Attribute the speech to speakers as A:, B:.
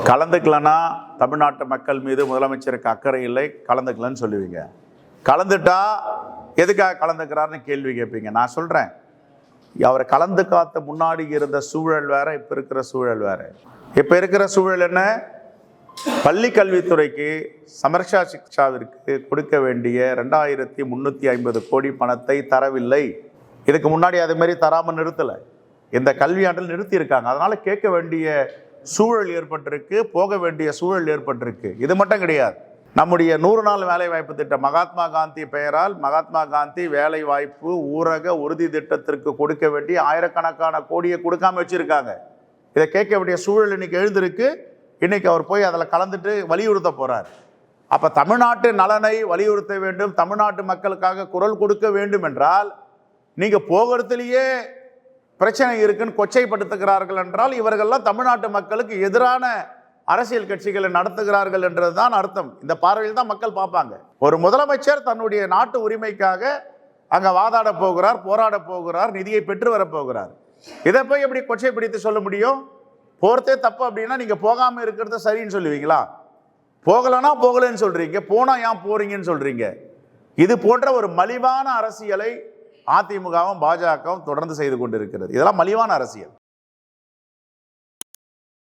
A: கலந்துக்கலன்னா தமிழ்நாட்டு மக்கள் மீது முதலமைச்சருக்கு அக்கறை இல்லை, கலந்துக்கலன்னு சொல்லுவீங்க. கலந்துட்டா எதுக்காக கலந்துக்கிறாருன்னு கேள்வி கேட்பீங்க. நான் சொல்கிறேன், அவரை கலந்து காத்த முன்னாடி இருந்த சூழல் வேற, இப்போ இருக்கிற சூழல் வேற. இப்போ இருக்கிற சூழல் என்ன? பள்ளி கல்வித்துறைக்கு சமர்ஷா சிக்ஷாவிற்கு கொடுக்க வேண்டிய 2350 கோடி பணத்தை தரவில்லை. இதுக்கு முன்னாடி அது மாதிரி தராமல் நிறுத்தலை, இந்த கல்வியாண்டில் நிறுத்தியிருக்காங்க. அதனால கேட்க வேண்டிய சூழல் ஏற்பட்டிருக்கு, போக வேண்டிய சூழல் ஏற்பட்டிருக்கு. இது மட்டும் கிடையாது, நம்முடைய 100 நாள் வேலை வாய்ப்பு திட்டம், மகாத்மா காந்தி பெயரால் மகாத்மா காந்தி வேலை வாய்ப்பு ஊரக உறுதி திட்டத்திற்கு கொடுக்க வேண்டிய ஆயிரக்கணக்கான கோடியை கொடுக்காம வச்சிருக்காங்க. இதை கேட்க வேண்டிய சூழல் இன்னைக்கு எழுந்திருக்கு. இன்னைக்கு அவர் போய் அதில் கலந்துட்டு வலியுறுத்த போறார். அப்ப தமிழ்நாட்டு நலனை வலியுறுத்த வேண்டும், தமிழ்நாட்டு மக்களுக்காக குரல் கொடுக்க வேண்டும் என்றால் நீங்க போகிறதுலேயே பிரச்சனை இருக்குன்னு கொச்சைப்படுத்துகிறார்கள் என்றால் இவர்கள்லாம் தமிழ்நாட்டு மக்களுக்கு எதிரான அரசியல் கட்சிகளை நடத்துகிறார்கள் என்றதுதான் அர்த்தம். இந்த பார்வையில் தான் மக்கள் பார்ப்பாங்க. ஒரு முதலமைச்சர் தன்னுடைய நாட்டு உரிமைக்காக அங்க வாதாட போகிறார், போராட போகிறார், நிதியை பெற்று வர போகிறார். இதை போய் எப்படி கொச்சைப்படுத்தி சொல்ல முடியும்? போறதே தப்பு அப்படின்னா நீங்க போகாம இருக்கிறது சரின்னு சொல்லுவீங்களா? போகலன்னா போகலன்னு சொல்றீங்க, போனா ஏன் போறீங்கன்னு சொல்றீங்க. இது போன்ற ஒரு மலிவான அரசியலை அதிமுகவும் பாஜகவும் தொடர்ந்து செய்து கொண்டிருக்கிறது. இதெல்லாம் மலிவான அரசியல்.